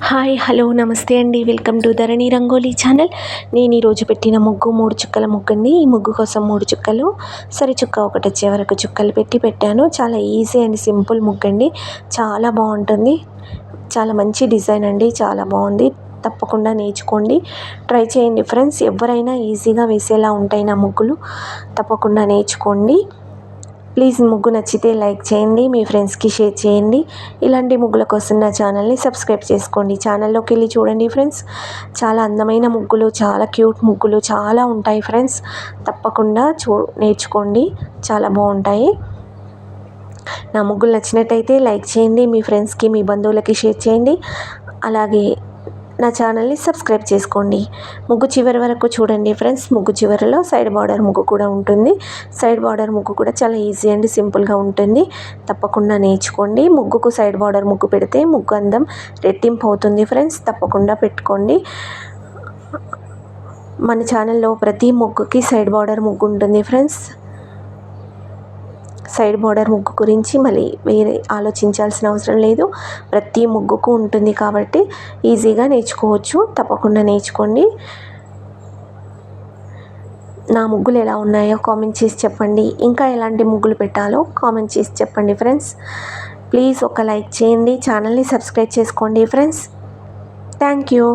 Hi hello నమస్తే అండి. Welcome to Dharani rangoli channel. నేను ఈరోజు పెట్టిన ముగ్గు 3 చుక్కల ముగ్గు అండి. ఈ ముగ్గు కోసం 3 చుక్కలు, సరి చుక్క ఒకటి వచ్చే వరకు చుక్కలు పెట్టాను. చాలా ఈజీ అండ్ సింపుల్ ముగ్గు అండి. చాలా బాగుంటుంది. చాలా మంచి డిజైన్ అండి. చాలా బాగుంది. తప్పకుండా నేర్చుకోండి, ట్రై చేయండి ఫ్రెండ్స్. ఎవరైనా ఈజీగా వేసేలా ఉంటాయి నా ముగ్గులు. తప్పకుండా నేర్చుకోండి. ప్లీజ్ ముగ్గు నచ్చితే లైక్ చేయండి, మీ ఫ్రెండ్స్కి షేర్ చేయండి. ఇలాంటి ముగ్గుల కోసం నా ఛానల్ని సబ్స్క్రైబ్ చేసుకోండి. ఛానల్లోకి వెళ్ళి చూడండి ఫ్రెండ్స్. చాలా అందమైన ముగ్గులు, చాలా క్యూట్ ముగ్గులు చాలా ఉంటాయి ఫ్రెండ్స్. తప్పకుండా నేర్చుకోండి, చాలా బాగుంటాయి. నా ముగ్గులు నచ్చినట్టయితే లైక్ చేయండి, మీ ఫ్రెండ్స్కి మీ బంధువులకి షేర్ చేయండి. అలాగే నా ఛానల్ని సబ్స్క్రైబ్ చేసుకోండి. ముగ్గు చివరి వరకు చూడండి ఫ్రెండ్స్. ముగ్గు చివరిలో సైడ్ బార్డర్ ముగ్గు కూడా ఉంటుంది. సైడ్ బార్డర్ ముగ్గు కూడా చాలా ఈజీ అండ్ సింపుల్గా ఉంటుంది. తప్పకుండా నేర్చుకోండి. ముగ్గుకు సైడ్ బార్డర్ ముగ్గు పెడితే ముగ్గు అందం రెట్టింపు అవుతుంది ఫ్రెండ్స్. తప్పకుండా పెట్టుకోండి. మన ఛానల్లో ప్రతి ముగ్గుకి సైడ్ బార్డర్ ముగ్గు ఉంటుంది ఫ్రెండ్స్. సైడ్ బార్డర్ ముగ్గు గురించి మళ్ళీ వేరే ఆలోచించాల్సిన అవసరం లేదు. ప్రతి ముగ్గుకు ఉంటుంది కాబట్టి ఈజీగా నేర్చుకోవచ్చు. తప్పకుండా నేర్చుకోండి. నా ముగ్గులు ఎలా ఉన్నాయో కామెంట్ చేసి చెప్పండి. ఇంకా ఎలాంటి ముగ్గులు పెట్టాలో కామెంట్ చేసి చెప్పండి ఫ్రెండ్స్. ప్లీజ్ ఒక లైక్ చేయండి, ఛానల్ని సబ్స్క్రైబ్ చేసుకోండి ఫ్రెండ్స్. Thank you.